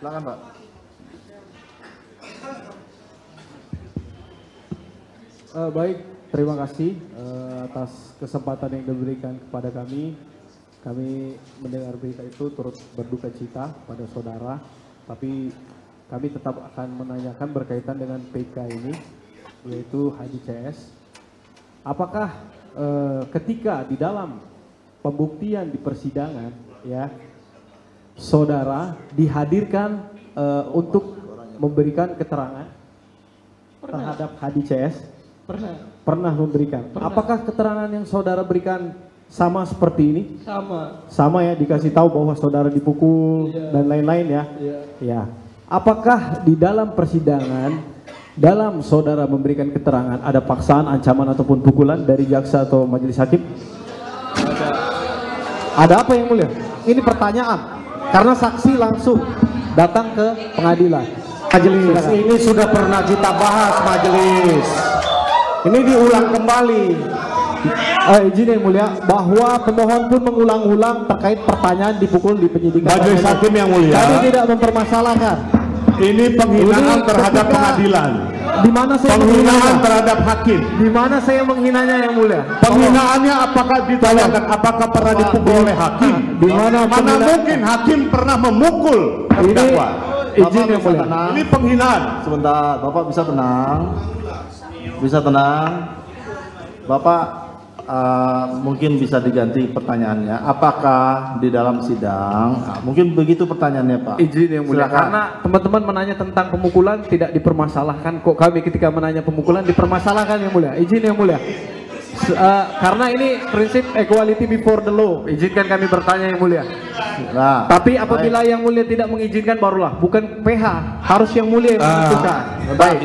Silakan Pak. Baik, terima kasih atas kesempatan yang diberikan kepada kami. Kami mendengar berita itu turut berduka cita pada saudara, tapi kami tetap akan menanyakan berkaitan dengan PK ini, yaitu Hadi CS. Apakah ketika di dalam pembuktian di persidangan, ya, saudara dihadirkan untuk memberikan keterangan terhadap Hadi CS? Pernah memberikan. Apakah keterangan yang saudara berikan sama seperti ini? Sama ya, dikasih tahu bahwa saudara dipukul dan lain-lain ya. Ya. Apakah di dalam persidangan, dalam saudara memberikan keterangan, ada paksaan, ancaman ataupun pukulan dari jaksa atau majelis hakim? Ada apa yang mulia? Ini pertanyaan, karena saksi langsung datang ke pengadilan. Majelis, ini sudah pernah kita bahas majelis. Ini diulang kembali. Izin yang mulia, bahwa pemohon pun mengulang-ulang terkait pertanyaan dipukul di penyidikan. Majelis hakim yang mulia, kami tidak mempermasalahkan. ini penghinaan terhadap pengadilan. Di mana saya penghinaan terhadap hakim? Di mana saya menghinanya yang mulia? Penghinaannya apakah ditanyakan apakah pernah dipukul oleh hakim? Di mana mungkin hakim pernah memukul terdakwa? Izin yang mulia. Ini penghinaan. Sebentar, Bapak bisa tenang. Bisa tenang. Bapak mungkin bisa diganti pertanyaannya. Apakah di dalam sidang? Mungkin begitu pertanyaannya Pak. Izin yang mulia. Silakan. Karena teman-teman menanya tentang pemukulan tidak dipermasalahkan. Kok kami ketika menanya pemukulan dipermasalahkan yang mulia? Izin yang mulia. Karena ini prinsip equality before the law. Izinkan kami bertanya yang mulia. Nah, tapi apabila yang mulia tidak mengizinkan, barulah bukan PH, harus yang mulia yang menentukan. Baik,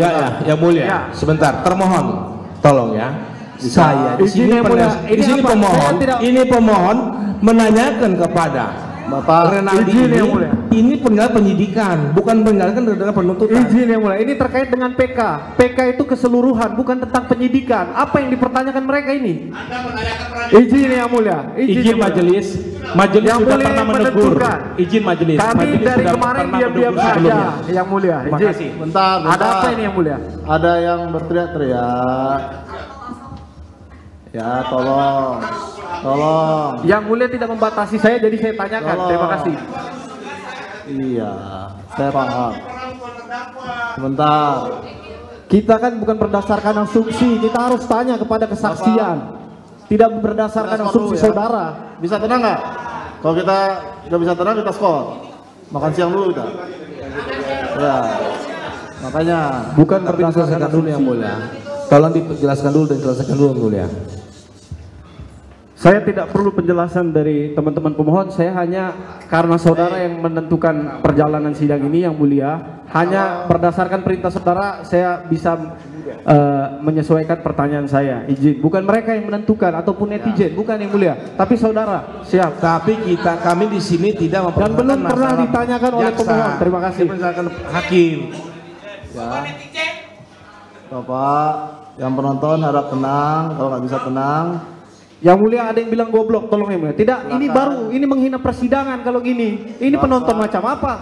yang mulia. Ya. Sebentar, termohon, tolong ya. Saya di sini pemohon menanyakan kepada Bapak Renaldi ini penilaian penyidikan, bukan meninggalkan dengan penuntutan. Izin yang mulia, ini terkait dengan PK. PK itu keseluruhan, bukan tentang penyidikan. Apa yang dipertanyakan mereka ini? Izin yang mulia. Izin majelis. Majelis yang sudah mulia pernah menegur. Izin majelis. Kami majelis dari kemarin diam-diam saja. Yang mulia. Terima kasih. Bentar. Ada apa ini yang mulia? Ada yang berteriak-teriak. Ya, tolong. Yang mulia tidak membatasi saya, jadi saya tanyakan. Tolong. Terima kasih. Iya, saya paham. Sebentar. Kita kan bukan berdasarkan asumsi, kita harus tanya kepada kesaksian. Tidak berdasarkan asumsi ya. Saudara. Bisa tenang nggak? Kalau kita nggak bisa tenang, kita skor. Makan siang dulu kita. Ya, makanya. Bukan berdasarkan dulu yang mulia. Tolong dijelaskan dulu dan jelaskan dulu yang mulia. Saya tidak perlu penjelasan dari teman-teman pemohon, saya hanya karena saudara yang menentukan perjalanan sidang ini yang mulia, hanya berdasarkan perintah saudara saya bisa menyesuaikan pertanyaan saya. Izin, bukan mereka yang menentukan ataupun netizen, bukan yang mulia, tapi saudara. Siap. Tapi kami di sini tidak dan belum pernah ditanyakan oleh pemohon. Terima kasih. Hakim. Ya. Bapak, yang penonton harap tenang. Kalau nggak bisa tenang. Yang mulia ada yang bilang goblok, tolong yang mulia. Tidak, ini baru, ini menghina persidangan kalau gini. Ini penonton macam apa?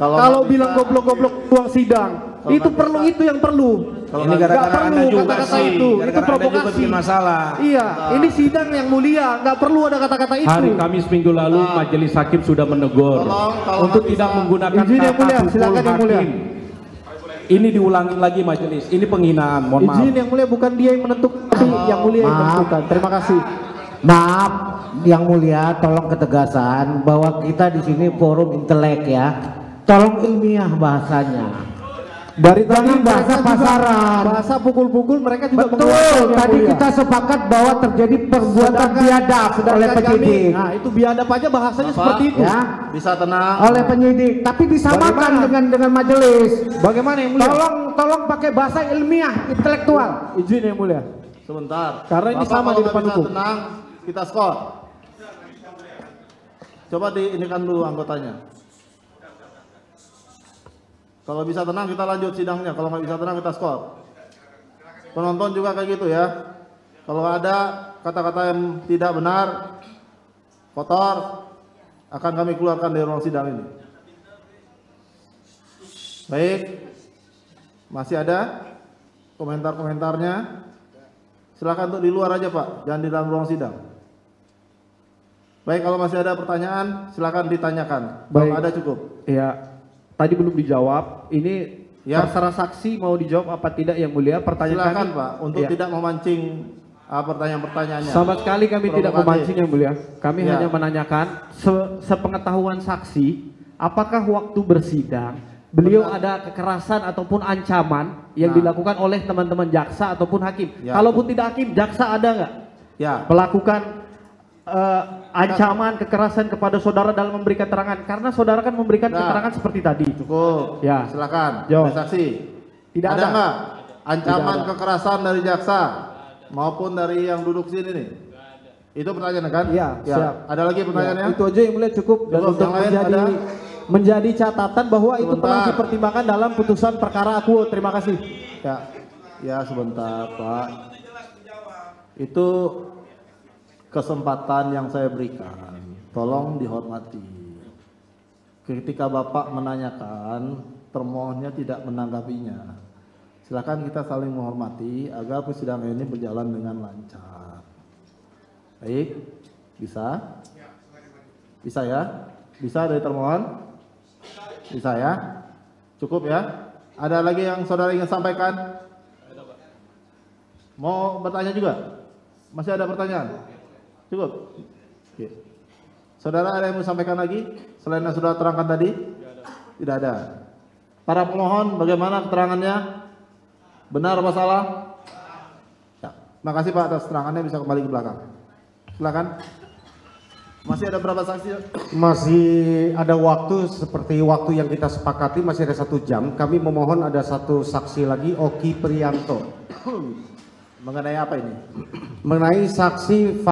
Kalau bilang goblok-goblok ruang sidang, itu perlu, itu yang perlu. Ini gara-gara Anda juga kata-kata sih, itu provokasi. Anda juga masalah. Iya, ini sidang yang mulia, nggak perlu ada kata-kata itu. Hari Kamis minggu lalu majelis hakim sudah menegur untuk tidak menggunakan kata pukul hakim. Ini diulangi lagi majelis, ini penghinaan, mohon maaf. Izin yang mulia, bukan dia yang menentukan, tapi yang mulia yang menentukan. Terima kasih. Maaf, yang mulia, tolong ketegasan bahwa kita di sini forum intelek ya. Tolong ilmiah bahasanya. Dari tadi bahasa pasaran, bahasa pukul-pukul mereka juga betul. Tadi kita sepakat bahwa terjadi perbuatan biadab oleh penyidik. Nah, itu biadab aja bahasanya Bapak, seperti itu. Ya, bisa tenang. oleh penyidik, tapi disamakan dengan majelis. Bagaimana yang mulia? Tolong pakai bahasa ilmiah, intelektual. Izin yang mulia. Sebentar. Karena ini Bapak, sama di depan bisa hukum. Tenang, kita skor. Coba diinikan dulu anggotanya. Kalau bisa tenang kita lanjut sidangnya, kalau nggak bisa tenang kita skor. Penonton juga kayak gitu ya. Kalau ada kata-kata yang tidak benar, kotor, akan kami keluarkan dari ruang sidang ini. Baik, masih ada komentar-komentarnya? Silakan untuk di luar aja Pak, jangan di dalam ruang sidang. Baik, kalau masih ada pertanyaan, silakan ditanyakan. Kalau Baik. ada cukup. Ya, tadi belum dijawab. Ini Ya. terserah saksi mau dijawab apa tidak yang mulia. Pertanyaan Silakan kami, Pak, untuk Ya. tidak memancing pertanyaan-pertanyaannya. Sama sekali kami tidak Provokatif. memancing yang mulia. Kami Ya. hanya menanyakan sepengetahuan saksi, apakah waktu bersidang beliau Benar. ada kekerasan ataupun ancaman yang Nah. dilakukan oleh teman-teman jaksa ataupun hakim. Ya. Kalaupun tidak hakim, jaksa ada nggak Ya, melakukan ancaman kekerasan kepada saudara dalam memberi keterangan? Karena saudara kan memberikan Nah. keterangan seperti tadi. cukup. Ya. Silakan. Jawab. Saksi. Tidak ada. nggak ancaman Tidak ada. kekerasan dari jaksa maupun dari yang duduk sini nih? Itu pertanyaan kan? Iya, siap. Ada lagi pertanyaannya? Ya, itu aja yang mulia cukup dan Cukup, untuk yang lain menjadi catatan bahwa itu telah Sebentar. dipertimbangkan dalam putusan perkara aku. Terima kasih. Ya sebentar Pak. Itu kesempatan yang saya berikan. Tolong dihormati. Ketika Bapak menanyakan, termohonnya tidak menanggapinya. Silakan kita saling menghormati agar persidangan ini berjalan dengan lancar. Baik, bisa? Bisa ya? Bisa dari termohon? Bisa ya? Cukup ya? Ada lagi yang saudara ingin sampaikan? Mau bertanya juga? Masih ada pertanyaan? Cukup? Oke. Saudara ada yang mau sampaikan lagi? Selain yang sudah terangkan tadi? Tidak ada. Para pemohon bagaimana keterangannya? Benar apa salah? Ya. Makasih Pak atas keterangannya, bisa kembali ke belakang. Silakan. Masih ada berapa saksi? Masih ada waktu seperti waktu yang kita sepakati, masih ada 1 jam. Kami memohon ada 1 saksi lagi, Oki Prianto. Mengenai apa ini? Mengenai saksi